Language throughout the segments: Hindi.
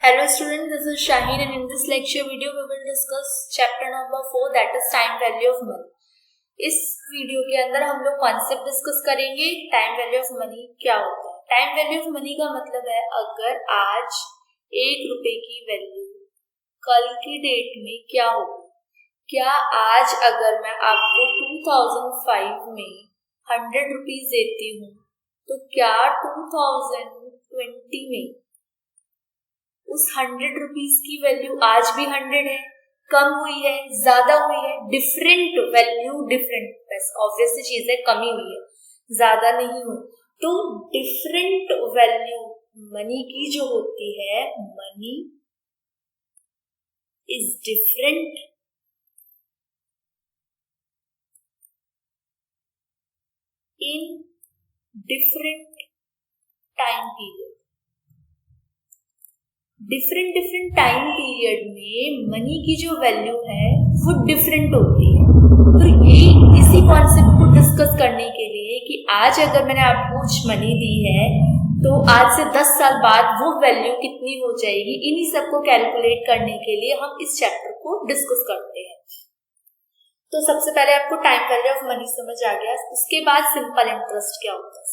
Hello students, this is Shaheen and in this lecture video we will discuss chapter number 4 that is time value of money. इस वीडियो के अंदर हम लोग कॉन्सेप्ट डिस्कस करेंगे टाइम वैल्यू ऑफ मनी क्या होता है। टाइम वैल्यू ऑफ मनी का मतलब है अगर आज 1 रुपए की वैल्यू कल की डेट में क्या होगी। क्या आज अगर मैं आपको 2005 में 100 रुपीज देती हूँ तो क्या 2020 में उस 100 रुपीज की वैल्यू आज भी 100 है, कम हुई है, ज्यादा हुई है, डिफरेंट वैल्यू डिफरेंट, बस ऑब्वियस सी चीज है, कमी हुई है, ज्यादा नहीं हुई। तो डिफरेंट वैल्यू मनी की जो होती है, money is different in different time period. Different time period में मनी की जो वैल्यू है वो डिफरेंट होती है। तो ये इसी कॉन्सेप्ट को डिस्कस करने के लिए कि आज अगर मैंने आपको कुछ मनी दी है तो आज से 10 साल बाद वो वैल्यू कितनी हो जाएगी, इन्हीं सबको कैलकुलेट करने के लिए हम इस चैप्टर को डिस्कस करते हैं। तो सबसे पहले आपको टाइम वैल्यू ऑफ मनी समझ आ गया। उसके बाद सिंपल इंटरेस्ट क्या होता है।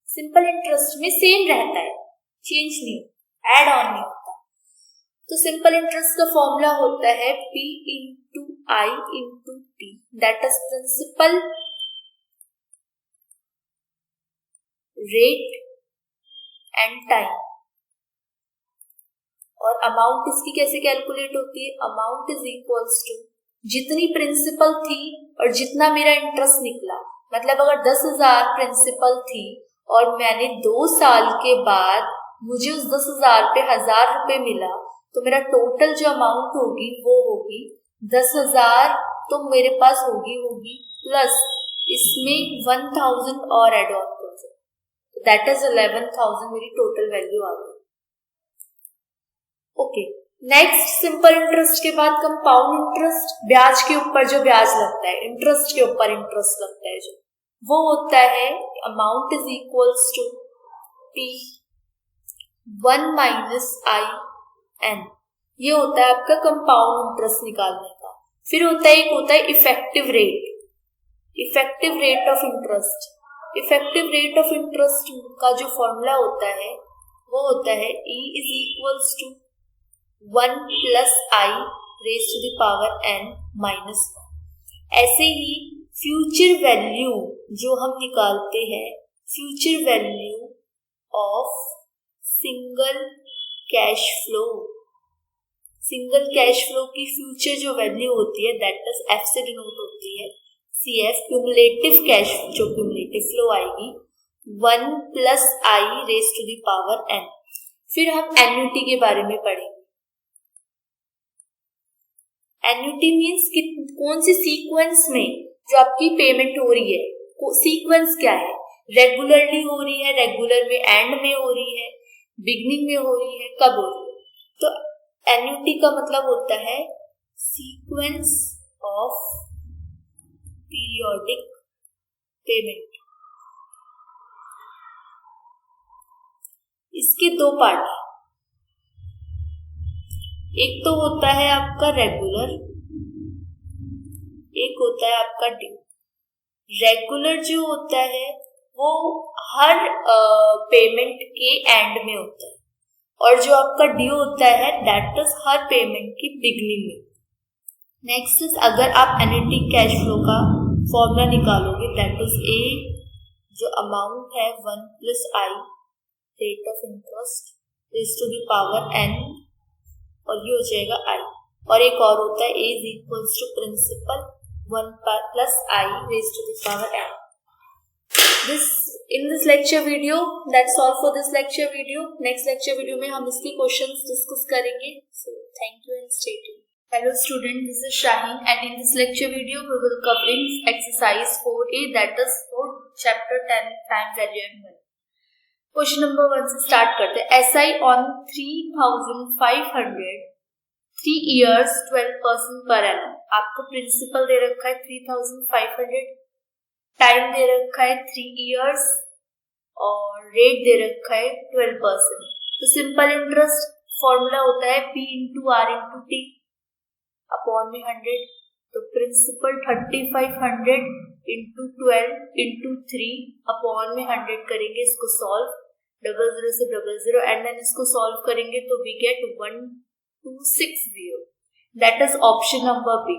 सिंपल इंटरेस्ट में सेम रहता है, चेंज नहीं होता, एड ऑन नहीं होता। तो सिंपल इंटरेस्ट का फॉर्मूला होता है P into I into T, that is principal rate and time. और अमाउंट इसकी कैसे कैलकुलेट होती है, अमाउंट इज इक्वल्स टू जितनी प्रिंसिपल थी और जितना मेरा इंटरेस्ट निकला। मतलब अगर 10,000 प्रिंसिपल थी और मैंने 2 साल के बाद मुझे उस 10,000 पे 1,000 रुपए मिला तो मेरा टोटल जो अमाउंट होगी वो होगी 10,000, तो मेरे पास होगी प्लस इसमें 1,000 और एड ऑन कर दो, दैट इज 11,000 मेरी टोटल वैल्यू आ गई। ओके, नेक्स्ट सिंपल इंटरेस्ट के बाद कंपाउंड इंटरेस्ट, ब्याज के ऊपर जो ब्याज लगता है, इंटरेस्ट के ऊपर इंटरेस्ट लगता है जो, वो होता है amount is equals to P1 minus IN। ये होता है आपका कंपाउंड इंटरेस्ट निकालने का। फिर होता है effective rate of interest. Effective rate of interest का जो फॉर्मूला होता है वो होता है E is equals to 1 plus I raise to the power N minus 1। ऐसे ही फ्यूचर वैल्यू जो हम निकालते हैं, future value of single cash flow की फ्यूचर जो वैल्यू होती है दैट इज F से डिनोट होती है, CF क्यूमुलेटिव कैश, जो क्यूमुलेटिव फ्लो आएगी 1 plus I raise to the power N। फिर हम एन्युटी के बारे में पढ़ेंगे। एन्युटी मीन्स कि कौन सी सीक्वेंस में जो आपकी पेमेंट हो रही है, सीक्वेंस क्या है, रेगुलरली हो रही है, रेगुलर में एंड में हो रही है, बिगनिंग में हो रही है, कब हो रही है। तो एन्युटी का मतलब होता है सीक्वेंस ऑफ पीरियोडिक पेमेंट। इसके 2 पार्ट हैं, एक तो होता है आपका रेगुलर, एक होता है आपका ड्यू। रेगुलर जो होता है वो हर पेमेंट के एंड में होता है, और जो आपका ड्यू होता है दैट इज हर पेमेंट की बिगनिंग में। नेक्स्ट इज अगर आप एन्युटी कैश फ्लो का फॉर्मूला निकालोगे दैट इज A, जो अमाउंट है 1 plus I rate of interest raise to the power N, और ये हो जाएगा I। और एक और होता है A is equals to principal 1 plus I raise to the power N। In this lecture video, that's all for this lecture video. Next lecture video में हम इसके questions discuss करेंगे। So thank you and stay tuned. Hello students, this is Shaheen and in this lecture video we will covering exercise 4A, that is for chapter 10 time value and money. Question number 1 से start करते हैं। SI on 3,500 3 years 12% per annum। आपको प्रिंसिपल दे रखा है 3,500, टाइम दे रखा है 3 years और रेट दे रखा है 12%। तो सिंपल इंटरेस्ट फॉर्मूला होता है P into R into T upon में 100। तो प्रिंसिपल 3500 इंटू 12 इंटू 3 अपॉन में 100 करेंगे, इसको सॉल्व 00 से 00 एंड देन इसको सॉल्व करेंगे तो we get 1260। That is option number B.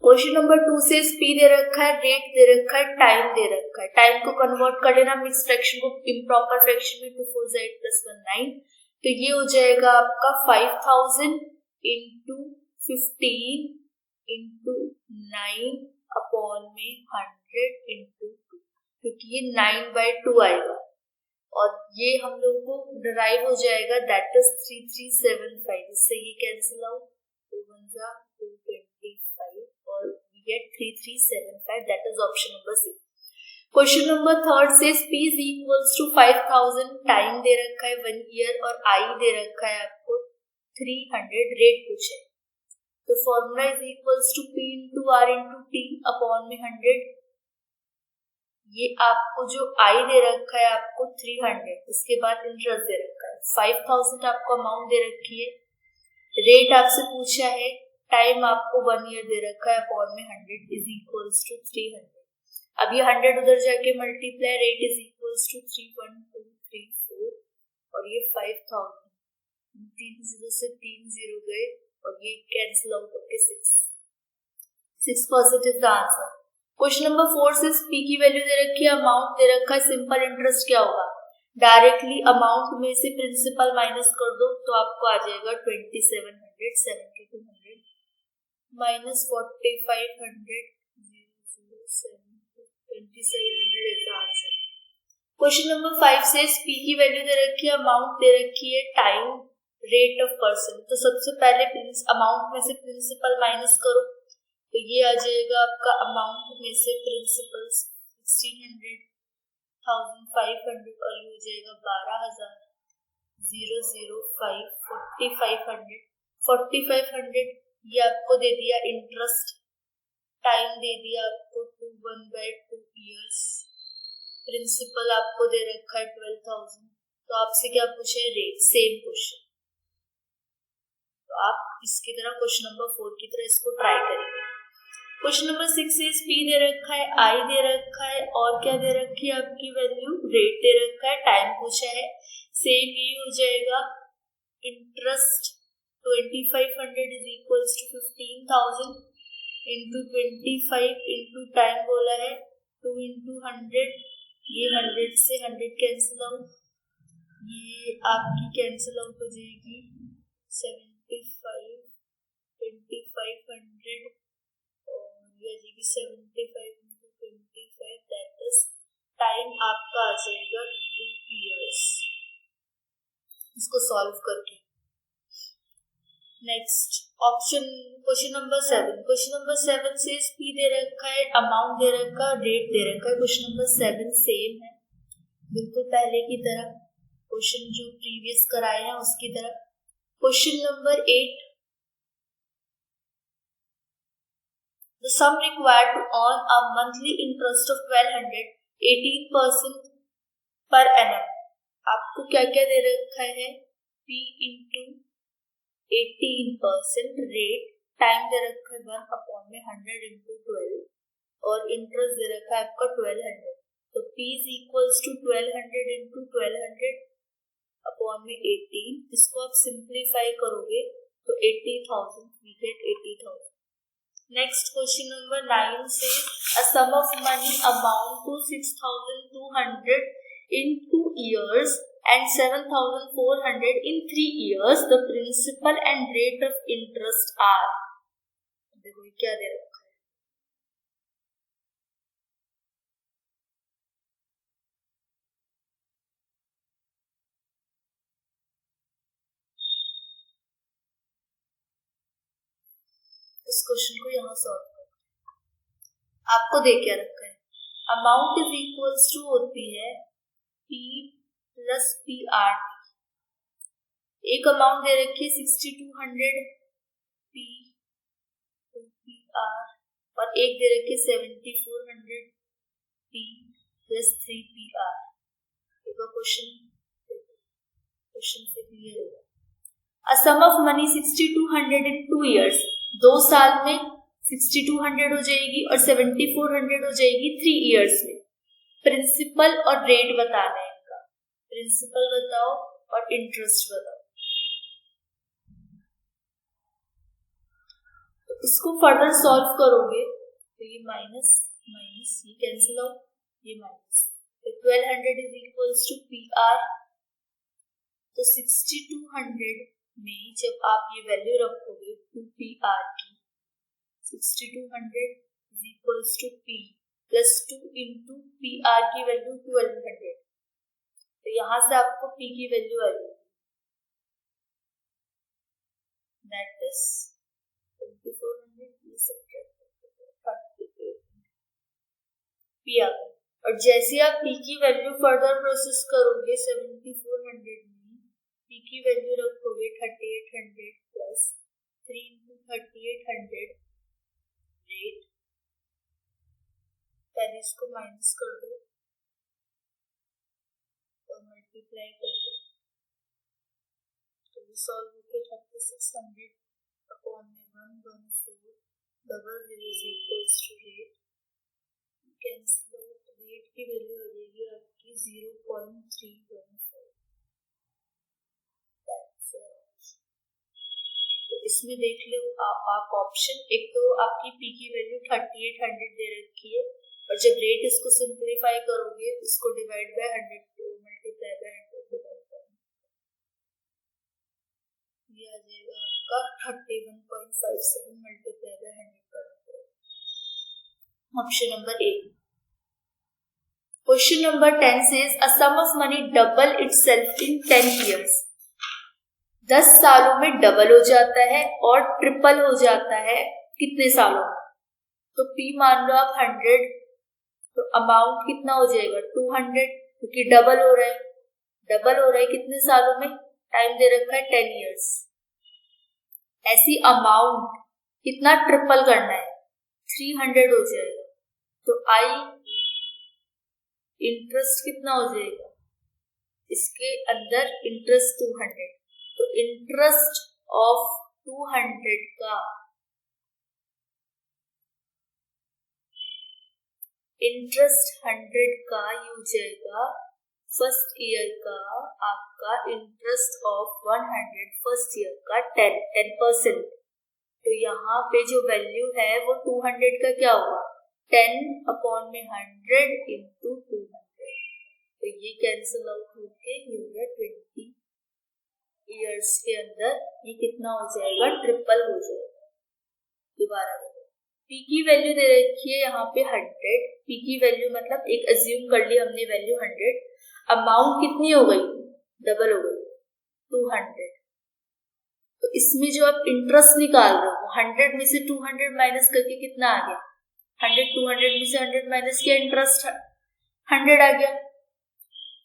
Question number 2 से P दे रखा है, रेट दे रखा है, टाइम दे रखा है। टाइम को कन्वर्ट कर लेना मिक्स फ्रैक्शन को इम्प्रॉपर फ्रैक्शन में 2 4 z + 1 9। तो ये हो जाएगा आपका 5000 इंटू 15 इंटू 9 अपॉन में 100 इंटू 2, क्योंकि ये 9/2 आएगा और ये हम लोग को डिराइव हो जाएगा दैट इज 3375। इससे ये कैंसिल आउट 2 1 225 और we get 3375। That is option number C. Question number 3 से P is equals to 5000, time दे रखा है 1 ईयर और I दे रखा है आपको 300, रेट पूछे। तो formula is equals to P into R into T upon में 100। ये आपको जो I दे रखा है आपको 300, इसके बाद इंटरेस्ट दे रखा है 5000 आपको अमाउंट दे रखी है, रेट आपसे पूछा है, टाइम आपको 1 ईयर दे रखा है अपॉन में 100 इज इक्वल्स टू 300। अब ये 100 उधर जाके multiply, rate is equals to 31234 और ये 5000, 3 0 से 3 0 गए और ये कैंसिल आउट होके 6% is the answer. Question number 4 से P की वैल्यू दे रखी है, अमाउंट दे रखा है, सिंपल इंटरेस्ट क्या होगा, डायरेक्टली अमाउंट में से प्रिंसिपल माइनस कर दो तो आपको आ जाएगा 2700, 7200 minus 4500 2700 is the answer. Question number 5 से P की वैल्यू दे रखी है, अमाउंट दे रखी है, टाइम, रेट ऑफ पर्सन। तो सबसे पहले अमाउंट में से प्रिंसिपल माइनस करो तो ये आ जाएगा आपका अमाउंट में से प्रिंसिपल 1600, 1500 और ये हो जाएगा 12000, 005, 4500 ये आपको दे दिया इंटरेस्ट, टाइम दे दिया आपको 1/2 इयर्स, प्रिंसिपल आपको दे रखा है 12000। तो आपसे क्या पूछा है, रेट, सेम क्वेश्चन। तो आप इसकी तरह क्वेश्चन नंबर 4 की तरह इसको ट्राई करेंगे। क्वेश्चन नंबर 6 इज P दे रखा है, I दे रखा है और क्या दे रखी है आपकी वैल्यू, रेट दे रखा है, टाइम पूछा है, सेम ये हो जाएगा interest 2500 is equals to 15000 into 25 into time बोला है 2 इंटू 100, ये 100 से 100 कैंसिल आउट, ये आपकी कैंसिल आउट हो जाएगी 75, 2500 और ये आ जाएगी 75 इंटू 25, दैट इज टाइम आपका आ जाएगा 2 इयर्स। इसको सॉल्व करके next option question number 7। Question number 7 से P दे रखा है, अमाउंट दे रखा है, रेट दे रखा है। क्वेश्चन नंबर 7 सेम है बिल्कुल पहले की तरह, क्वेश्चन जो प्रीवियस कराए हैं उसकी तरह। Question number 8, the sum required to earn a monthly interest of 1200, 18% per annum। आपको क्या क्या दे रखा है, P इंटू 18% रेट, टाइम दे रखा है 1 अपॉन में 100 इंटू 12 और इंटरेस्ट दे रखा है आपका 1200। तो P is equals to 1200 into 1200 upon में 18, इसको आप सिंप्लीफाई करोगे तो 80,000, we get 80,000। Next question number 9 से a sum of money amount to 6200 in 2 years and 7400 in 3 years, the principal and rate of interest are। देखो क्या दे रखा है, इस क्वेश्चन को यहाँ सॉल्व करो। आपको दे क्या रखा है, अमाउंट इज इक्वल्स टू होती है P प्लस PR। एक अमाउंट दे रखी है 6200 P to PR और एक दे रखी है 7400 P प्लस 3 PR। एक बार क्वेश्चन से क्लियर होगा। A sum of money 6200 in 2 years, 2 साल में 6200 हो जाएगी और 7400 हो जाएगी 3 years में। प्रिंसिपल और रेट बताना है इनका, प्रिंसिपल बताओ और इंटरेस्ट बताओ। तो इसको फर्दर सॉल्व करोगे तो ये माइनस माइनस ये कैंसिल आउट, ये माइनस, तो 1200 इज इक्वल्स टू PR। तो 6200 में जब आप ये वैल्यू रखोगे 2PR की, 6200 is equals to P plus 2 into PR की वैल्यू 1200, तो यहां से आपको P की वैल्यू आ जाएगी, दैट इज 2400 P आ गया। और जैसे आप P की वैल्यू फर्दर प्रोसेस करोगे 7400 में P की वैल्यू रखोगे 3800 प्लस 3 इंटू 3800 रेट, पहले इसको माइनस कर दो और मल्टीप्लाई कर दो, तो ये सॉल्व होके 3600 अपॉन में 11400 is equals to rate, cancel out, rate की वैल्यू आ जाएगी आपकी 0.314। तो इसमें देख लो आप ऑप्शन, एक तो आपकी P की वैल्यू 3800 दे रखी है और जब रेट इसको सिंप्लीफाई करोगे तो इसको divide by 100 multiply by 100 divide करना, ये आ जाएगा आपका 31.57 मल्टीप्लाई बाय 100 करना। Option number A। Question number 10 says a sum of money double itself in 10 years, 10 सालों में डबल हो जाता है और ट्रिपल हो जाता है कितने सालों में? तो P मान लो आप 100, तो अमाउंट कितना हो जाएगा 200, क्योंकि डबल हो रहा है कितने सालों में, टाइम दे रखा है 10 years। ऐसी अमाउंट कितना ट्रिपल करना है, 300 हो जाएगा, तो I इंटरेस्ट कितना हो जाएगा, इसके अंदर इंटरेस्ट 200, तो इंटरेस्ट ऑफ 200 का इंटरेस्ट 100 का ये हो जाएगा फर्स्ट ईयर का आपका इंटरेस्ट ऑफ 100 फर्स्ट ईयर का 10%। तो यहाँ पे जो वैल्यू है वो 200 का क्या होगा 10 अपॉन में 100 इंटू 200, तो ये कैंसिल आउट होके ये हो गया 20 ईयर्स के अंदर ये कितना हो जाएगा ट्रिपल हो जाएगा। दोबारा P की वैल्यू दे रखी है यहाँ पे 100, P की वैल्यू मतलब एक अज्यूम कर ली हमने वैल्यू 100, अमाउंट कितनी हो गई डबल हो गई 200। तो इसमें जो आप इंटरेस्ट निकाल रहे हो 100 में से 200 माइनस करके कितना आ गया 100, 200 में से 100 माइनस किया इंटरेस्ट 100 आ गया।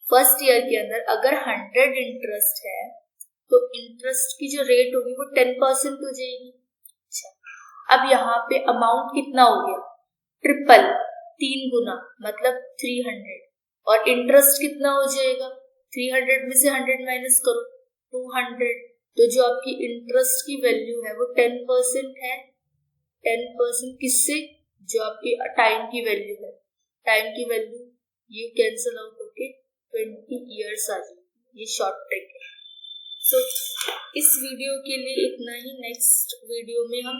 फर्स्ट ईयर के अंदर अगर 100 इंटरेस्ट है तो इंटरेस्ट की जो रेट होगी वो 10% हो जाएगी। अच्छा, अब यहाँ पे अमाउंट कितना हो गया ट्रिपल, 3 गुना मतलब 300, और इंटरेस्ट कितना हो जाएगा 300 में से 100 माइनस करो 200, तो जो आपकी इंटरेस्ट की वैल्यू है वो 10% है। 10% किससे, जो आपकी टाइम की वैल्यू है, टाइम की वैल्यू ये कैंसिल आउट होके 20 ईयर्स आ जाएगी। ये शॉर्ट ट्रिक है। सो इस वीडियो के लिए इतना ही। नेक्स्ट वीडियो में हम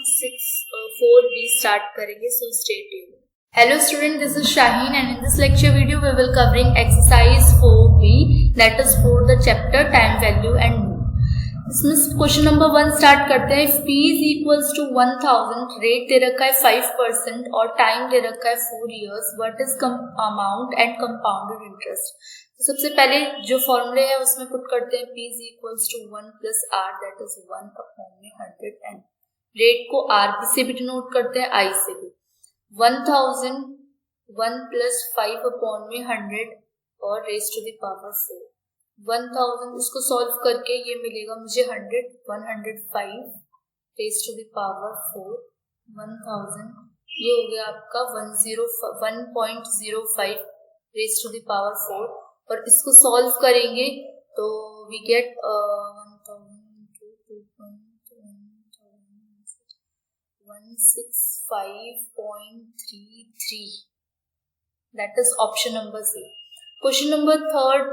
4B स्टार्ट करेंगे, so stay tuned. Hello student, this is Shaheen and in this lecture video we will covering exercise 4B, that is for the chapter time value and mood। इसमें क्वेश्चन नंबर 1 स्टार्ट करते हैं। P is equals to 1000, rate दे रखा है 5% और टाइम दे रखा है 4 years, what is amount and compounded interest. तो सबसे पहले जो फॉर्मूले है उसमें पुट करते हैं P is equals to 1 plus R, that is 1 upon में 100 n। रेट को R से भी डिनोट करते हैं, I से भी। 1000 1 plus 5 upon में 100 और रेज टू द पावर 4। 1000 इसको सॉल्व करके ये मिलेगा मुझे 100, 105 रेज टू द पावर 4। 1000 ये हो गया आपका 1.05 रेज टू द पावर 4, और इसको सॉल्व करेंगे तो we gate 165.33. That is option number C. Question number third,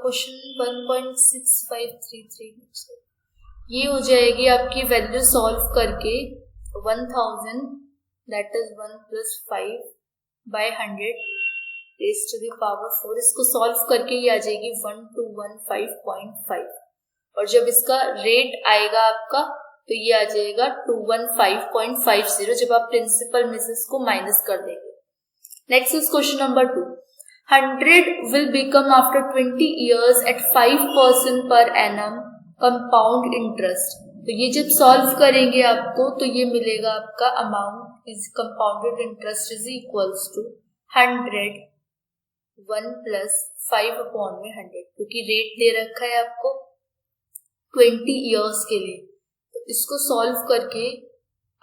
question 1.6533. ये हो जाएगी आपकी वैल्यू सॉल्व करके 1000, that is 1 plus 5 by 100 raised to the power 4. इसको सॉल्व करके ये आ जाएगी 1215.5 और जब इसका रेट आएगा आपका तो ये आ जाएगा 215.50 जब आप प्रिंसिपल मिसेस को माइनस कर देंगे. Next is question number 2. 100 will become after 20 years at 5% per annum compound interest. तो ये जब सॉल्व करेंगे आपको तो ये मिलेगा आपका amount is compounded interest is equals to 100 1 plus 5/100 क्योंकि रेट दे रखा है आपको 20 इयर्स के लिए. तो इसको सॉल्व करके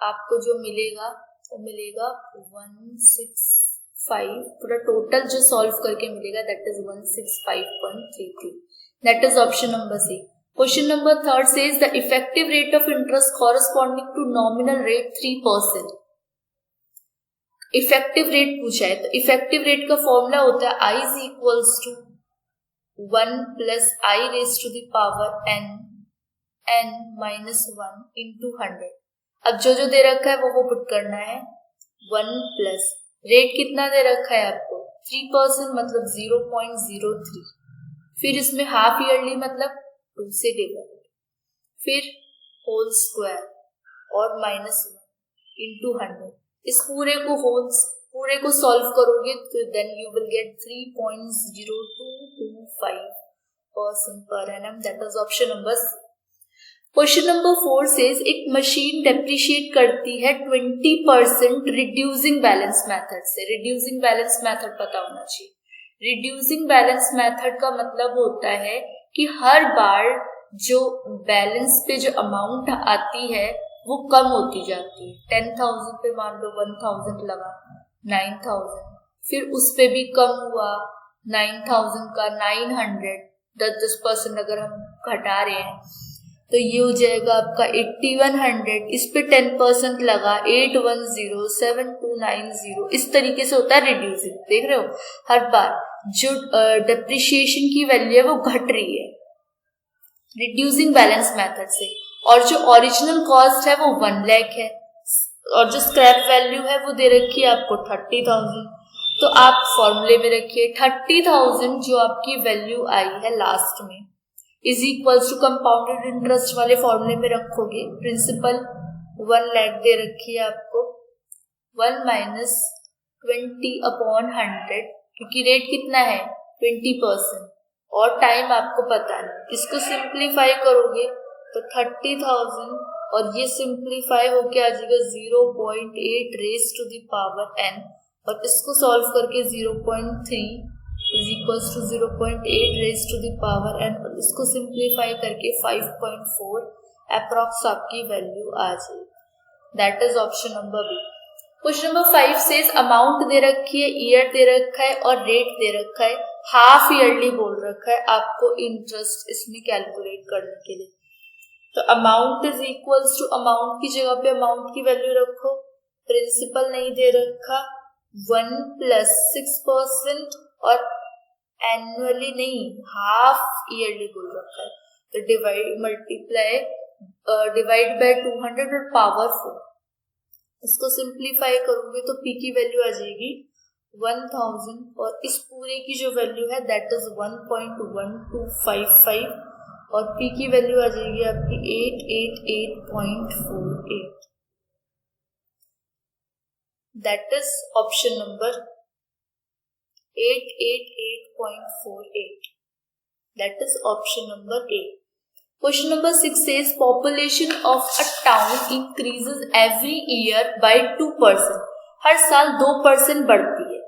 आपको जो मिलेगा वो मिलेगा 165. पूरा टोटल जो सॉल्व करके मिलेगा that is 165.33. That is option number C. Question number third says the effective rate of interest corresponding to nominal rate 3%. Effective rate पूछा है तो इफेक्टिव रेट का फॉर्मूला होता है I is equals to 1 plus I raised to the power n minus 1 into 100. अब जो दे रखा है वो पुट करना है. 1 प्लस रेट कितना दे रखा है आपको 3% मतलब 0.03. फिर इसमें हाफ ईयरली मतलब 2 से डिवाइड, फिर होल स्क्वायर और माइनस 1 इंटू 100. इस पूरे को सॉल्व करोगे तो then you will get 3.0225% per annum. That is option number C. Question number 4 says एक मशीन डेप्रिशिएट करती है 20% रिड्यूसिंग बैलेंस मेथड से. रिड्यूसिंग बैलेंस मेथड पता होना चाहिए. रिड्यूसिंग बैलेंस मेथड का मतलब होता है कि हर बार जो बैलेंस पे जो अमाउंट आती है वो कम होती जाती है. 10,000 पे मान लो 1,000 लगा 9,000, फिर उस पे भी कम हुआ 9,000 का 900. 10% अगर हम घटा रहे हैं तो ये हो जाएगा आपका 8100. इस पे 10% लगा 810 7290. इस तरीके से होता है रिड्यूसिंग. देख रहे हो हर बार जो डेप्रिसिएशन की वैल्यू है वो घट रही है रिड्यूसिंग बैलेंस मेथड से. और जो ओरिजिनल कॉस्ट है वो 1 लाख है और जो स्क्रैप वैल्यू है वो दे रखी है आपको 30,000. तो आप फॉर्मूले में रखिए 30,000 जो आपकी वैल्यू आई है लास्ट में is equals to compounded interest वाले फॉर्मूले में रखोगे. प्रिंसिपल 1 लाख दे रखी है आपको 1 minus 20/100 क्योंकि रेट कितना है 20% और टाइम आपको पता नहीं. इसको सिंप्लीफाई करोगे तो 30,000 और ये सिंप्लीफाई होके आ जाएगा 0.8 raised to the power n और इसको सॉल्व करके 0.3 is equals to 0.8 raised to the power n और इसको सिंप्लीफाई करके 5.4 अप्रॉक्स आपकी वैल्यू आ जाएगी. That is option number B. Question number 5 says amount दे रखी है, ईयर दे रखा है और रेट दे रखा है. हाफ ईयरली बोल रखा है आपको इंटरेस्ट इसमें कैलकुलेट करने के लिए. तो amount is equals to amount की जगह पे अमाउंट की वैल्यू रखो. प्रिंसिपल नहीं दे रखा 1 plus 6% और एनुअली नहीं हाफ ईयरली बोल रखा है. तो डिवाइड बाय 200 और पावर 4. इसको सिंप्लीफाई करोगे तो पी की वैल्यू आ जाएगी 1000 और इस पूरे की जो वैल्यू है दैट इज 1.1255 और पी की वैल्यू आ जाएगी आपकी 888.48. That is option number 888.48. That is option number A. Question number 6 says population of a town increases every year by 2%. हर साल 2% बढ़ती है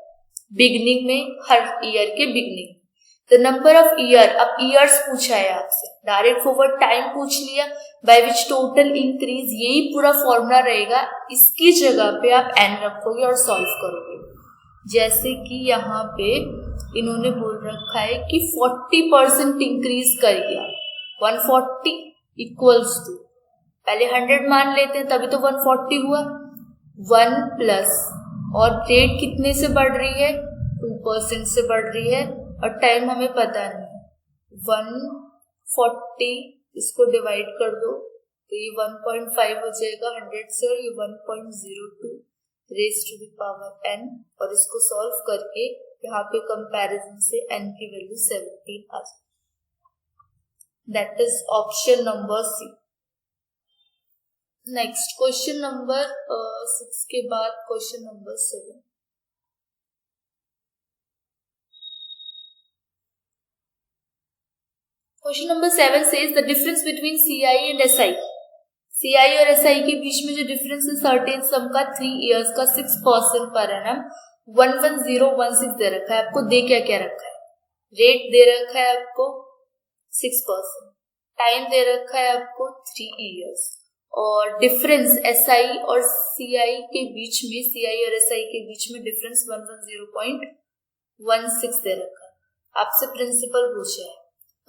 बिगनिंग में, हर ईयर के beginning. The number of year, अब ईयर्स पूछा है आपसे, डायरेक्ट फॉरवर्ड टाइम पूछ लिया, बाय विच टोटल इंक्रीज, यही पूरा फॉर्मूला रहेगा. इसकी जगह पे आप n रखोगे और सॉल्व करोगे. जैसे कि यहाँ पे इन्होंने बोल रखा है कि 40% इंक्रीज कर गया, 140 इक्वल्स टू, पहले 100 मान लेते हैं तभी तो 140 हुआ, 1 प्लस, और रेट कितने से बढ़ रही है, 2% से बढ़ रही है, और टाइम हमें पता नहीं है, 140 इसको डिवाइड कर दो तो ये 1.5 हो जाएगा 100 से, और ये 1.02 raise to the power n, और इसको सॉल्व करके यहाँ पे कंपैरिजन से n की वैल्यू 17 आ जाए। That is option number C. Next question number 6 के बाद question number 7। Question number 7 says the difference between CI and SI। CI और SI के बीच में जो डिफरेंस है सर्टेन सम का 3 इयर्स का 6% पर एनम 11016 दे रखा है। आपको दे क्या क्या रखा है, रेट दे रखा है आपको 6%, टाइम दे रखा है आपको 3 इयर्स, और डिफरेंस SI और CI के बीच में, CI और SI के बीच में डिफरेंस 110.16 दे रखा है। आपसे प्रिंसिपल पूछा है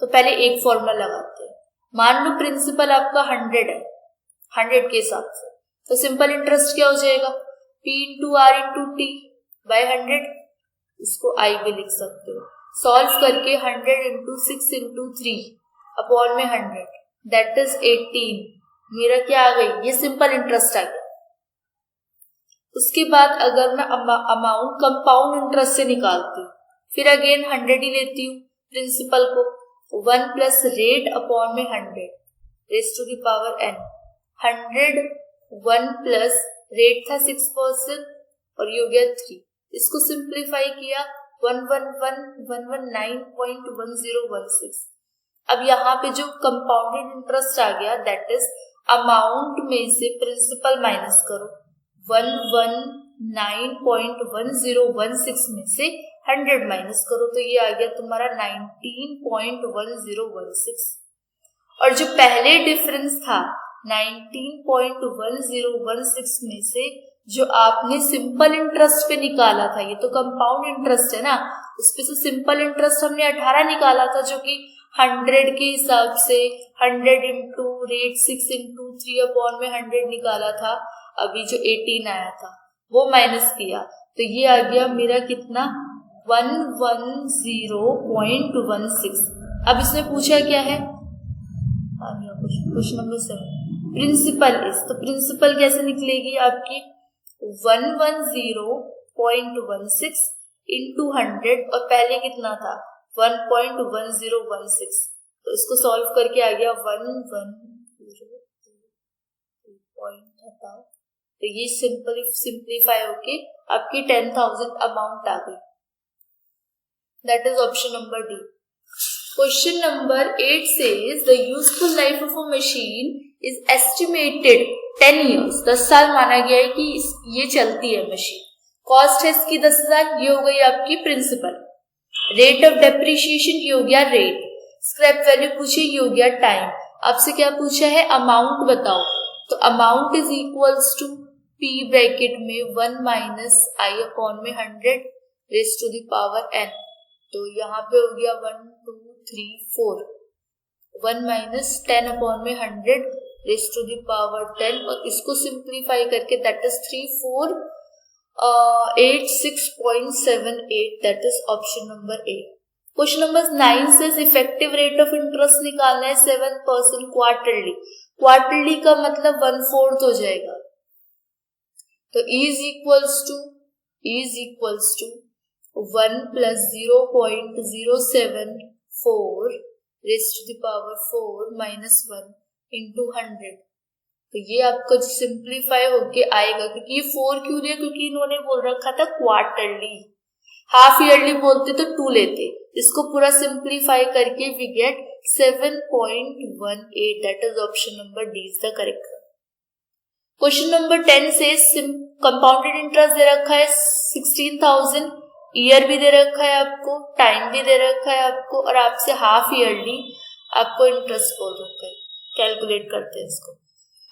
तो पहले एक फॉर्मूला लगाते हैं। मान लो प्रिंसिपल आपका 100 है, 100 के हिसाब से, तो सिंपल इंटरेस्ट क्या हो जाएगा, P into R into T by 100, इसको I भी लिख सकते हो। सॉल्व करके 100 इंटू 6 इंटू 3 अपॉन में 100, दैट इज 18, मेरा क्या आ गई, ये सिंपल इंटरेस्ट आ गया। उसके बाद अगर मैं अमाउंट कंपाउंड इंटरेस्ट से निकालती हूँ, फिर अगेन 100 ही लेती हूँ प्रिंसिपल को, 1 प्लस रेट अपॉन में 100 raise to the power n, 100 1 plus rate था 6% और ये हो गया 3, इसको सिंप्लीफाई किया 119.1016। अब यहाँ पे जो कंपाउंडेड इंटरेस्ट आ गया दैट इज अमाउंट में से प्रिंसिपल माइनस करो, 119.1016 में से 100 माइनस करो तो ये आ गया तुम्हारा 19.1016। और जो पहले डिफरेंस था 19.1016 में से जो आपने सिंपल इंटरेस्ट पे निकाला था, ये तो कंपाउंड इंटरेस्ट है ना, उस पे से सिंपल इंटरेस्ट हमने 18 निकाला था जो कि 100 के हिसाब से 100 इंटू रेट 6 इंटू 3 अपॉन में 100 निकाला था, अभी जो 18 आया था वो माइनस किया तो ये आ गया मेरा कितना 110.16। अब इसने पूछा क्या है, क्वेश्चन नंबर 7 प्रिंसिपल इज, तो प्रिंसिपल कैसे निकलेगी आपकी 110.16 इंटू 100 और पहले कितना था 1.1016, तो इसको सॉल्व करके आ गया 110 हटाओ तो ये सिंप्लीफाई होके आपकी 10,000 अमाउंट आ गई। That is option number D. Question number 8 says the useful life of a machine is estimated 10 years। 10 साल माना गया है कि ये चलती है मशीन। कॉस्ट है इसकी 10,000, ये हो गई आपकी प्रिंसिपल। रेट ऑफ डेप्रिसिएशन ये हो गया रेट, स्क्रैप वैल्यू पूछी ये हो गया टाइम। आपसे क्या पूछा है, अमाउंट बताओ, तो amount is equals to P bracket में 1 माइनस I अपॉन में 100 raise to the power n, तो यहाँ पे हो गया 1 2 3 4, 1 माइनस 10 अपॉन में 100 रेज टू द पावर 10, और इसको सिंप्लीफाई करके that is 3486.78, that is option number A. Question number 9 से इफेक्टिव रेट ऑफ इंटरेस्ट निकालना है 7% क्वार्टरली। क्वार्टरली का मतलब 1/4 हो जाएगा, तो is equals to 1 plus 0.074 raise to the power 4 minus 1 into 100, तो ये आपका सिंप्लीफाई होके आएगा। क्योंकि ये 4 क्यों लिया, क्योंकि इन्होंने बोल रखा था क्वार्टरली, हाफ ईयरली बोलते तो 2 लेते, इसको पूरा सिंप्लीफाई करके we get 7.18, that is option number D is the correct. Question number 10 से कंपाउंडेड इंटरेस्ट दे रखा है 16,000, ईयर भी दे रखा है आपको, टाइम भी दे रखा है आपको, और आपसे हाफ ईयरली आपको इंटरेस्ट बोल रखा है। कैलकुलेट करते हैं इसको।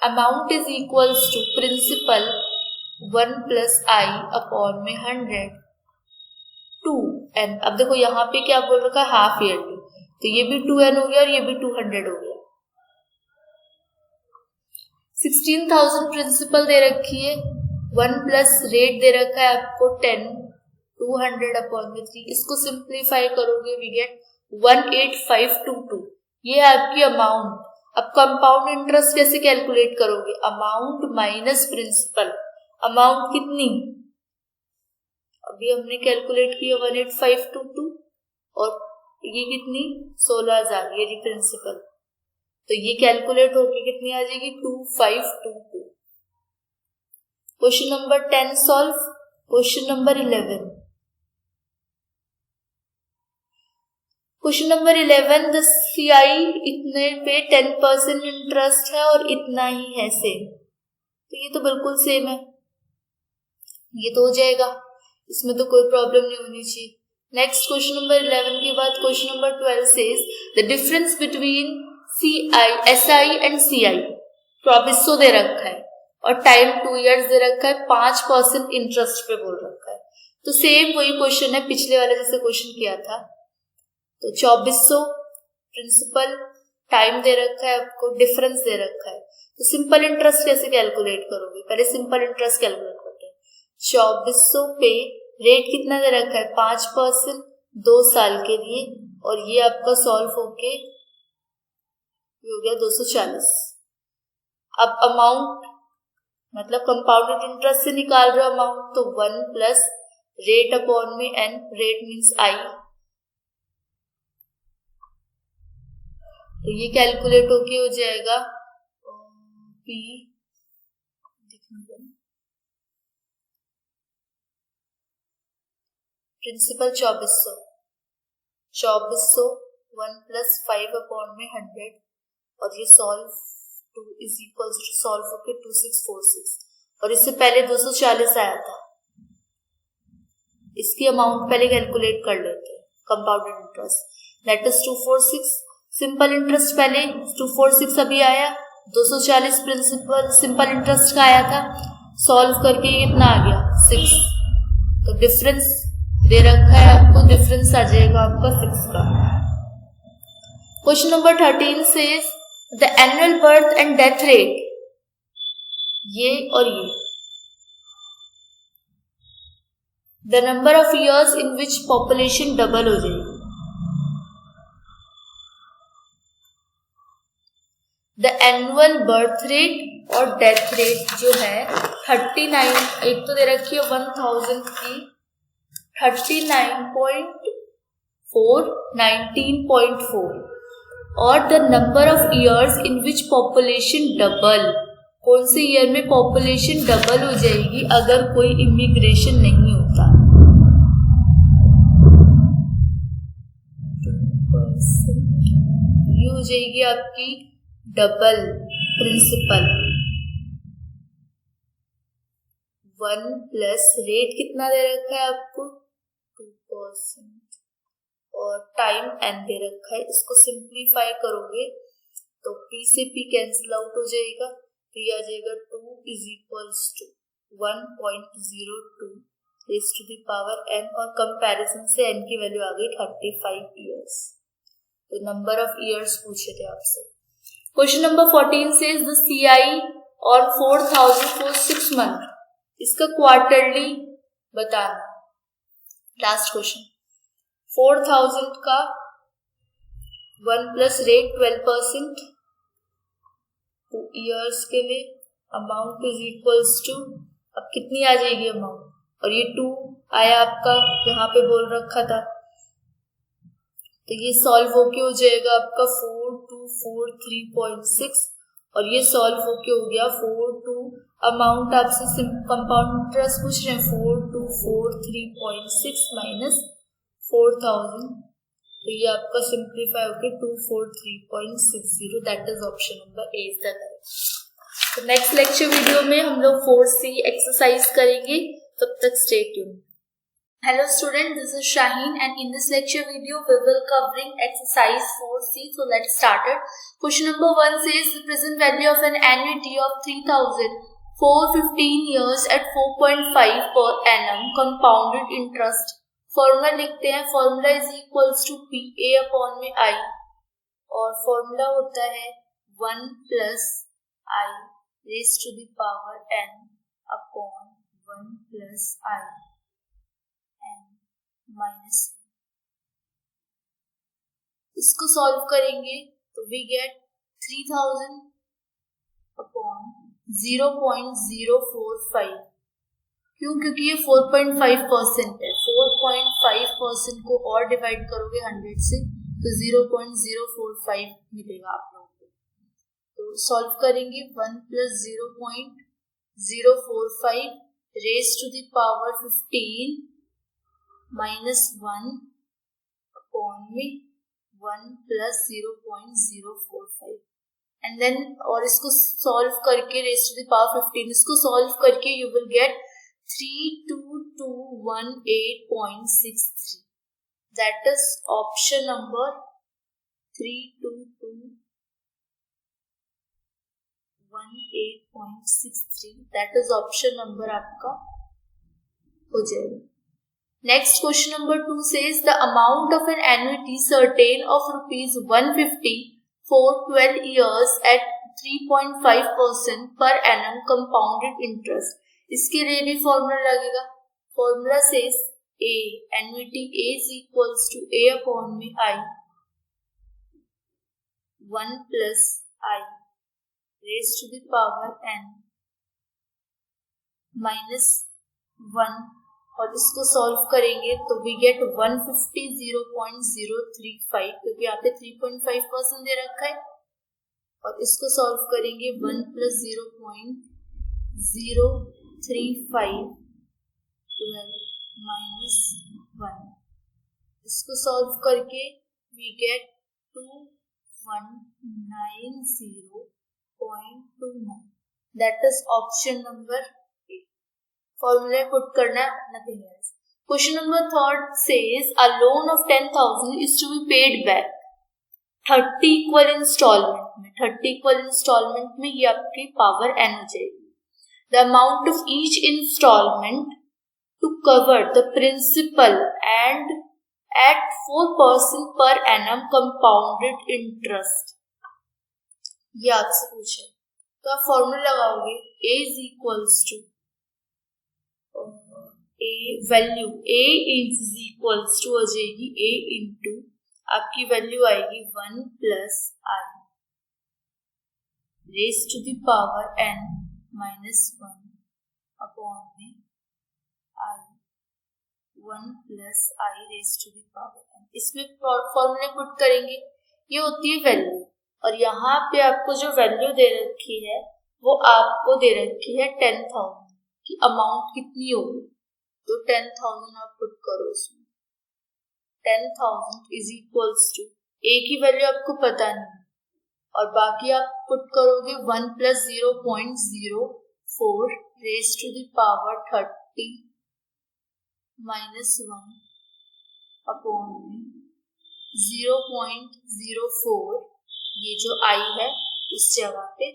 Amount is equals to principal 1 plus I upon में 100 टू 2n। अब देखो यहाँ पे क्या बोल रखा है, हाफ ईयरली, तो ये भी 2n हो गया और ये भी 200 हो गया। 16,000 प्रिंसिपल दे रखी है, 1 प्लस रेट दे रखा है आपको 10, 200/3। इसको सिंप्लीफाई करोगे वी गेट 18522। ये है आपकी अमाउंट। अब कंपाउंड इंटरेस्ट कैसे कैलकुलेट करोगे, अमाउंट माइनस प्रिंसिपल। अमाउंट कितनी, अभी हमने कैलकुलेट किया 18522 और ये कितनी 16,000, ये जी प्रिंसिपल, तो ये कैलकुलेट होके कितनी आ जाएगी 2522। Question number 10 solve. Question number 11, question number 11, the CI इतने पे 10% इंटरेस्ट है और इतना ही है सेम, तो ये तो बिल्कुल सेम है, ये तो हो जाएगा, इसमें तो कोई प्रॉब्लम नहीं होनी चाहिए। नेक्स्ट क्वेश्चन नंबर 11 के बाद question number 12 says the difference between SI and CI 2400 दे रखा है और टाइम 2 इयर्स दे रखा है, 5% इंटरेस्ट पे बोल रखा है। तो सेम वही क्वेश्चन है पिछले वाले जैसे क्वेश्चन किया था। तो 2400 प्रिंसिपल, टाइम दे रखा है आपको, डिफरेंस दे रखा है, तो सिंपल इंटरेस्ट कैसे कैलकुलेट करोगे, पहले सिंपल इंटरेस्ट कैलकुलेट करते हैं। 2400 पे रेट कितना दे रखा है 5% 2 साल के लिए, और ये आपका सॉल्व होके हो गया 240। अब अमाउंट मतलब कंपाउंडेड इंटरेस्ट से निकाल रहे हो अमाउंट, तो 1 प्लस रेट अपॉन में n, रेट मीन्स I, तो ये कैलकुलेट होके हो जाएगा P प्रिंसिपल 2400 1 प्लस 5 अपॉन में 100, और ये solve 2 is equals to solve होके 2646, और इससे पहले 240 आया था। इसकी अमाउंट पहले कैलकुलेट कर लेते हैं, compounded interest that is 246, simple interest पहले 246 अभी आया, 240 प्रिंसिपल सिंपल इंटरेस्ट का आया था, सॉल्व करके कितना आ गया 6, तो डिफरेंस दे रखा है आपको, डिफरेंस आ जाएगा आपका 6 का। Question number 13 says the annual birth and death rate, ये और ये, the number of years in which population double हो जाएगी। द एनुअल बर्थ रेट और डेथ रेट जो है 39, एक तो दे रखी है 1000 की 39.4 19.4, और the number of years in which population double, कौन से ईयर में पॉपुलेशन डबल हो जाएगी अगर कोई इमिग्रेशन नहीं होता। ये हो जाएगी आपकी डबल प्रिंसिपल, 1 प्लस रेट कितना दे रखा है आपको 2%, और टाइम n दे रखा है। इसको सिंप्लीफाई करोगे तो p से p कैंसिल आउट हो जाएगा, तो ये आ जाएगा 2 is equals to 1.02 raise to the power n, और कंपैरिजन से n की वैल्यू आ गई 35 ईयर्स। तो नंबर ऑफ ईयर्स पूछे थे आपसे। Question number 14 says the CI और 4000 फॉर 6 मंथ, इसका क्वार्टरली बताना। लास्ट क्वेश्चन 4000 का 1 प्लस रेट 12% 2 ईयर्स के लिए, अमाउंट इज इक्वल्स टू, अब कितनी आ जाएगी अमाउंट, और ये 2 आया आपका यहाँ पे बोल रखा था, तो ये सॉल्व होके हो जाएगा आपका 4243.6, और ये सॉल्व होके हो गया 42, अमाउंट आपसे कंपाउंड इंटरेस्ट पूछ रहे हैं 4243.6 माइनस 4000, तो ये आपका सिंप्लीफाई होके 243.60, that is option number A is the correct. तो नेक्स्ट लेक्चर वीडियो में हम लोग 4C एक्सरसाइज करेंगे, तब तक stay tuned. Hello student, this is Shaheen, and in this lecture video we will covering exercise 4C. So let's start it. Question number 1 says the present value of an annuity of 3,000 for 15 years at 4.5 per annum compounded interest formula लिखते हैं, formula is equals to P A upon में आई, और फॉर्मूला होता है 1 plus I raise to the power n upon 1 plus I n minus. इसको सॉल्व करेंगे तो वी गेट 3000 अपॉन 0.045। क्यों? क्योंकि ये 4.5% है। 4.5% को और डिवाइड करोगे 100 से तो 0.045 मिलेगा आप लोगों को। तो सॉल्व करेंगे 1 plus 0.045 raise to the power 15 minus 1 upon में 1 प्लस 0.045 एंड देन, और इसको सॉल्व करके रेज टू द पावर 15, इसको सॉल्व करके you will gate 32218.63। That is option number 32218.63। That is option number आपका हो जाएगा। Next, question number 2 says the amount of an annuity certain of rupees 150 for 12 years at 3.5% per annum compounded interest. इसके लिए भी फॉर्मूला लगेगा। Formula says A, annuity A is equals to A upon में I 1 plus I raised to the power n minus 1, और इसको सॉल्व करेंगे तो वी गेट 150 0.035, क्योंकि यहाँ पे 3.5% दे रखा है, और इसको सॉल्व करेंगे 1 प्लस 0.035 12 माइनस 1। इसको सॉल्व करके we get 2190.29। That is option number. Formula put करना है, nothing else. Question number 3 says a loan of 10,000 is to be paid back 30 equal installment में। 30 इक्वल इंस्टॉलमेंट में ये आपकी पावर n हो जाएगी। The amount of each installment to cover the principal and at 4% per annum compounded interest. ये आपसे पूछे तो आप फॉर्मूला लगाओगे A is equals to A value A is equals to हो जाएगी A इंटू आपकी वैल्यू आएगी 1 plus I raise to the power n minus 1 upon में I 1 plus I raise to the power n। इसमें फॉर्मूले पुट करेंगे, ये होती है वैल्यू, और यहाँ पे आपको जो वैल्यू दे रखी है वो आपको दे रखी है 10,000 की। अमाउंट कितनी होगी तो 10,000 आप पुट करो उसमें। 10,000 इज इक्वल्स टू A की वैल्यू आपको पता नहीं, और बाकी आप पुट करोगे 1 plus 0.04 raise to the power 30 minus 1 upon 0.04, ये जो आई है उस जगह पे,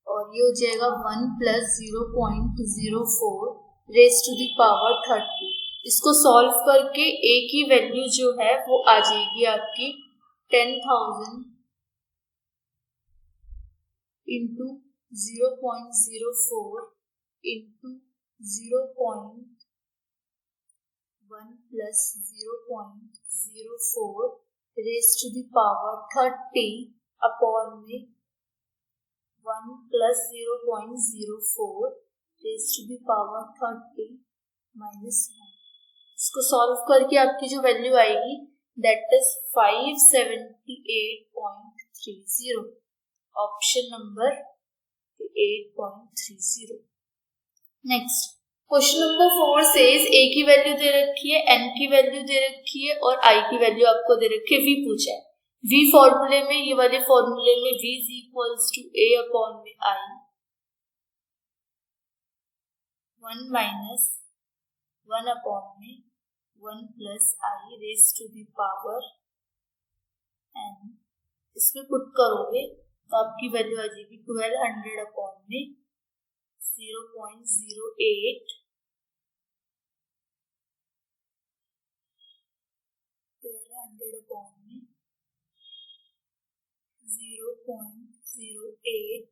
और ये हो जाएगा 1 plus 0.04 raise to the power 30। इसको सॉल्व करके A की वैल्यू जो है वो आ जाएगी आपकी 10,000 into 0.04 into 0.1 plus 0.04 raise to the power 30 upon में 1 plus 0.04 raise to the power 30 minus 1। इसको सॉल्व करके आपकी जो वैल्यू आएगी that is 578.30। Option number 8.30। Next, question number 4 says A की वैल्यू दे रखी है, N की वैल्यू दे रखी है, और I की वैल्यू आपको दे रखी है, V पूछा है। V फॉर्मूले में, ये वाले फॉर्मूले में V is equals to A upon में I 1 माइनस 1 अपॉन में 1 plus I raise to the power n। इसमें पुट करोगे तो आपकी वैल्यू आ जाएगी 1200 अपॉन में 0.08 0.08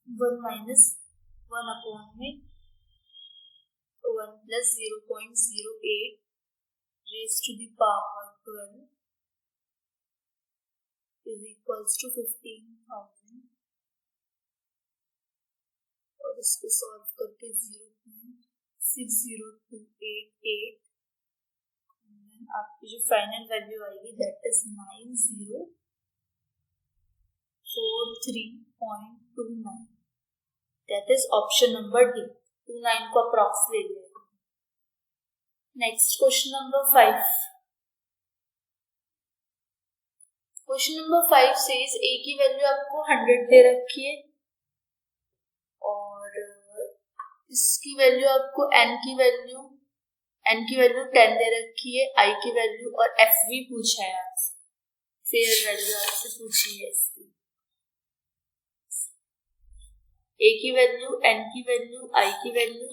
1 minus 1 upon में 1 plus 0.08 raised to the power 12 is equals to 15,000 और इसको सॉल्व करके 0.60288 आपकी जो फाइनल वैल्यू आएगी that is 9043.29 that is option number D 29 को अप्रॉक्स ले लिया। नेक्स्ट क्वेश्चन नंबर 5 सेज ए की वैल्यू आपको 100 दे रखी है और इसकी वैल्यू आपको n की वैल्यू 10 दे रखी है, i की वैल्यू और f भी पूछा है आपसे, फेयर वैल्यू आपसे पूछी है इसकी। a की वैल्यू, n की वैल्यू, i की वैल्यू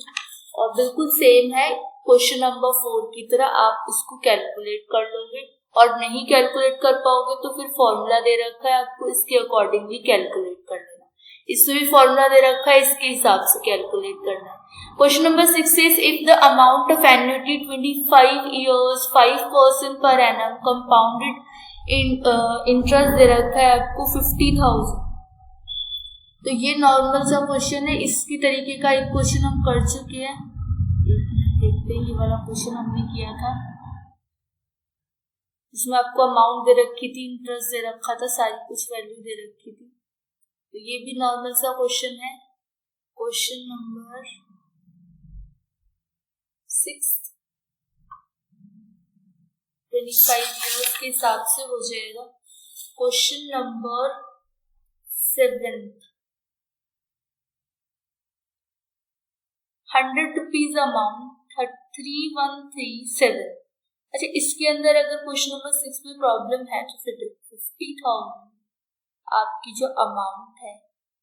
और बिल्कुल सेम है क्वेश्चन नंबर 4 की तरह, आप इसको कैलकुलेट कर लोगे और नहीं कैलकुलेट कर पाओगे तो फिर फॉर्मूला दे रखा है आपको इसके अकॉर्डिंगली कैलकुलेट कर लेना। इसमें भी फॉर्मूला दे रखा है, इसके हिसाब से कैलकुलेट करना है। Question number 6 is if the amount of annuity 25 years 5% per annum compounded interest दे रखा है आपको 50,000। तो ये नॉर्मल सा क्वेश्चन है, इसकी तरीके का एक क्वेश्चन हम कर चुके हैं, देखते हैं। ये वाला क्वेश्चन हमने किया था, इसमें आपको अमाउंट दे रखी थी, इंटरेस्ट दे रखा था, सारी कुछ वैल्यू दे रखी थी। तो ये भी नॉर्मल सा क्वेश्चन है। क्वेश्चन नंबर 6 25 years के हिसाब से हो जाएगा। Question number 7 100 rupees amount 3137। अच्छा, इसके अंदर अगर क्वेश्चन नंबर 6 में प्रॉब्लम है तो फिर 50,000 आपकी जो अमाउंट है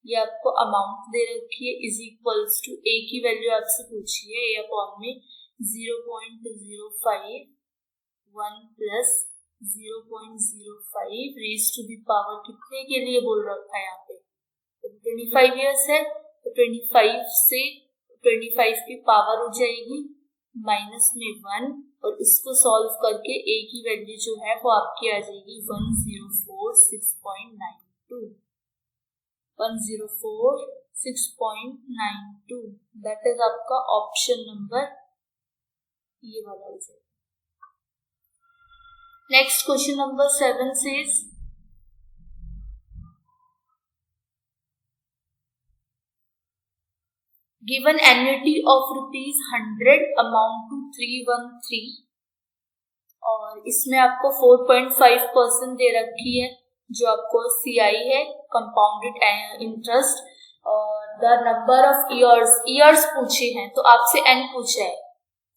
ये आपको अमाउंट दे रखी है इज इक्वल्स टू ए की वैल्यू आपसे पूछी है, ए अपॉन में 0.05 1 plus 0.05 raise to the power कितने के लिए बोल रखा है यहाँ पे, तो 25 years है तो 25 से 25 की पावर हो जाएगी माइनस में 1 और इसको सॉल्व करके ए की वैल्यू जो है वो आपकी आ जाएगी 104.692 104.692 दैट इज आपका ऑप्शन नंबर ये वाला हो जाएगा। Next question number 7 says given annuity of ₹100 amount to 313 और इसमें आपको 4.5% दे रखी है जो आपको CI है, कंपाउंडेड इंटरेस्ट, और द नंबर ऑफ ईयर्स पूछे हैं तो आपसे n पूछा है।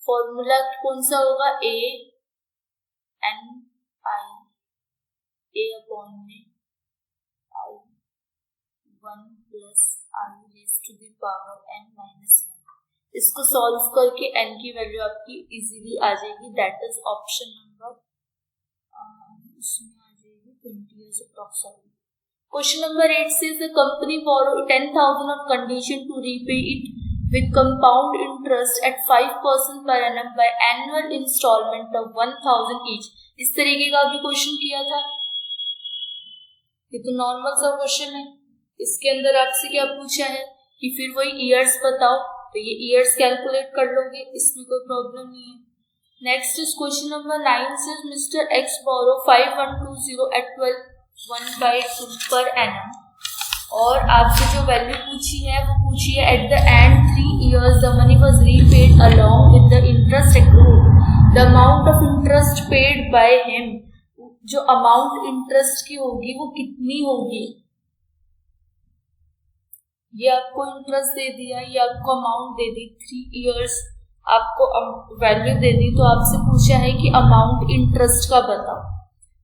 फॉर्मूला कौन सा होगा, a अपॉन में i 1 plus i raise to the power n minus 1। इसको सॉल्व करके n की वैल्यू आपकी इजीली आ जाएगी, दैट इज ऑप्शन नंबर इसमें आ जाएगी 20 years approximately। Question number 8 says the company borrow 10,000 on condition to repay it with compound interest at 5% per annum by annual installment of 1,000 each। इस तरीके का भी क्वेश्चन किया था, ये तो नॉर्मल सा क्वेश्चन है। इसके अंदर आपसे क्या पूछा है कि फिर वही ईयर्स बताओ, तो ये ईयर्स कैलकुलेट कर लोगे, इसमें कोई प्रॉब्लम नहीं है। Next is question number 9 says Mr. X borrow 5120 at 12/1/2 per annum और आपसे जो वैल्यू पूछी है वो पूछी है at the end 3 years the money was repaid along with the interest accrued। The amount of interest paid by him, जो अमाउंट इंटरेस्ट की होगी वो कितनी होगी, ये आपको इंटरेस्ट दे दिया, ये आपको अमाउंट दे दी, 3 years आपको वैल्यू दे दी, तो आपसे पूछा है कि अमाउंट इंटरेस्ट का बताओ।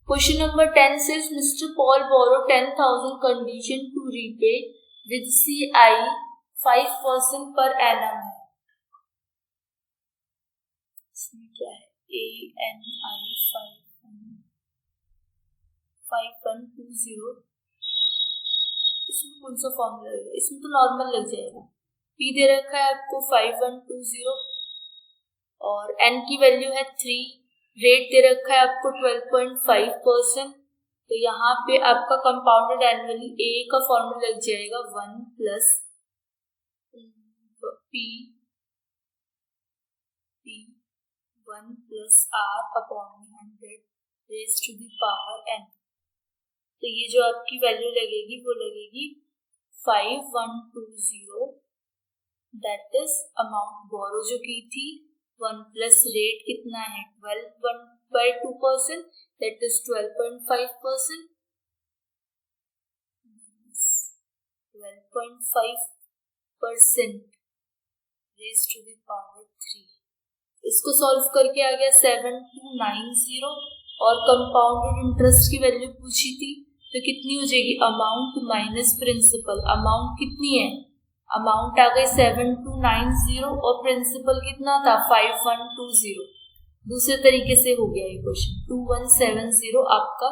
Question number 10 says Mr. Paul borrow 10,000 condition to repay with CI 5% per annum है, इसमें क्या है ANI 5 5120, इसमें कौन सा फॉर्मूला है, इसमें तो नॉर्मल लग जाएगा। P दे रखा है आपको 5120 और N की वैल्यू है 3, रेट दे रखा है आपको 12.5%। तो यहाँ पे आपका कंपाउंडेड एनुअली A का फॉर्मूला लग जाएगा 1 plus P 1 plus R upon 100 raise to the power N। तो ये जो आपकी वैल्यू लगेगी वो लगेगी 5120, दैट इज अमाउंट बोरो जो की थी 1 प्लस रेट कितना है 12.2%, that is 12.5%, 12.5% raise to the power 3। इसको सॉल्व करके आ गया 7290 और कंपाउंडेड इंटरेस्ट की वैल्यू पूछी थी तो कितनी हो जाएगी, अमाउंट माइनस प्रिंसिपल। अमाउंट कितनी है, अमाउंट आ गई 7290 और प्रिंसिपल कितना था 5120। दूसरे तरीके से हो गया ये क्वेश्चन, 2170 आपका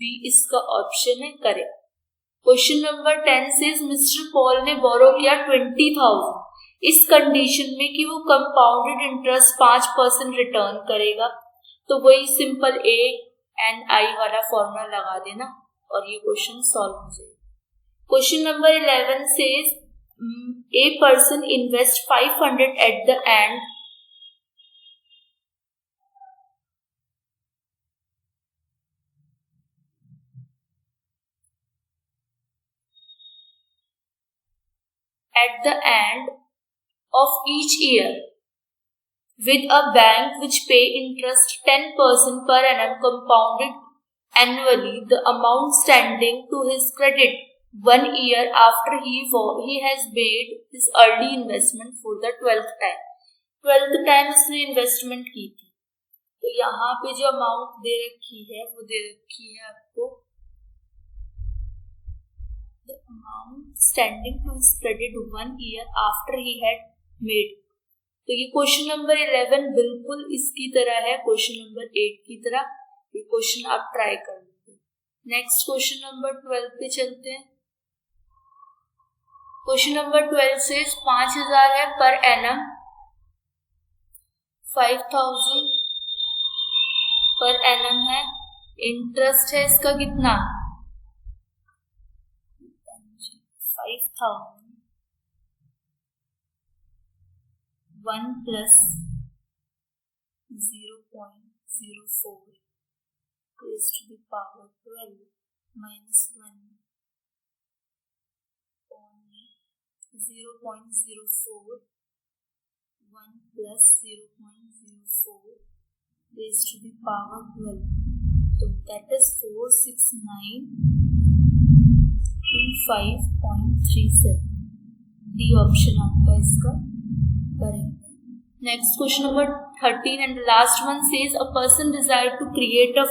बी इसका ऑप्शन है करेक्ट। क्वेश्चन नंबर 10 से मिस्टर पॉल ने बोरो किया 20,000 इस कंडीशन में कि वो कंपाउंडेड इंटरेस्ट 5% रिटर्न करेगा। तो वही सिंपल A एंड I वाला फॉर्मूला लगा देना और ये क्वेश्चन सॉल्व हो जाएगा। क्वेश्चन नंबर 11 से a person invest 500 at the end of each year with a bank which pay interest 10% per annum compounded annually. The amount standing to his credit 1 year after he has made his early investment for the 12th time. 12th time इसने इन्वेस्टमेंट की थी। तो यहाँ पे जो अमाउंट दे रखी है वो दे रखी है आपको the amount standing to his credit 1 year after he had made. तो ये क्वेश्चन नंबर 11 बिल्कुल इसकी तरह है क्वेश्चन नंबर 8 की तरह। ये क्वेश्चन आप ट्राई कर लीजिए। नेक्स्ट क्वेश्चन नंबर 12 पे चलते हैं। क्वेश्चन नंबर 12 से 5000 है पर एनम, 5000 पर एनम है, इंटरेस्ट है इसका कितना 5000 1 plus 0.04 raised to the power 12 minus 1 0.04 1 plus 0.04 raised to the power 12, so that is 46925.37। D option आपका इसका correct. Next question number 13 and last one says a person desire to create a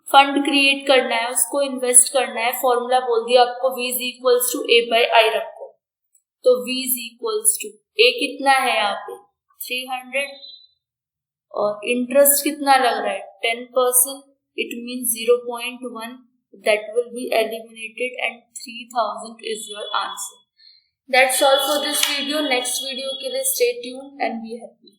fund create करना है, उसको इन्वेस्ट करना है। फॉर्मूला बोल दिया आपको V is equals to A by I रखो। तो V is equals to A कितना है यहाँ पे 300 और इंटरेस्ट कितना लग रहा है 10%, it means 0.1, that will be eliminated and 3000 is your answer. That's all for this video. Next video के लिए stay tuned and be happy.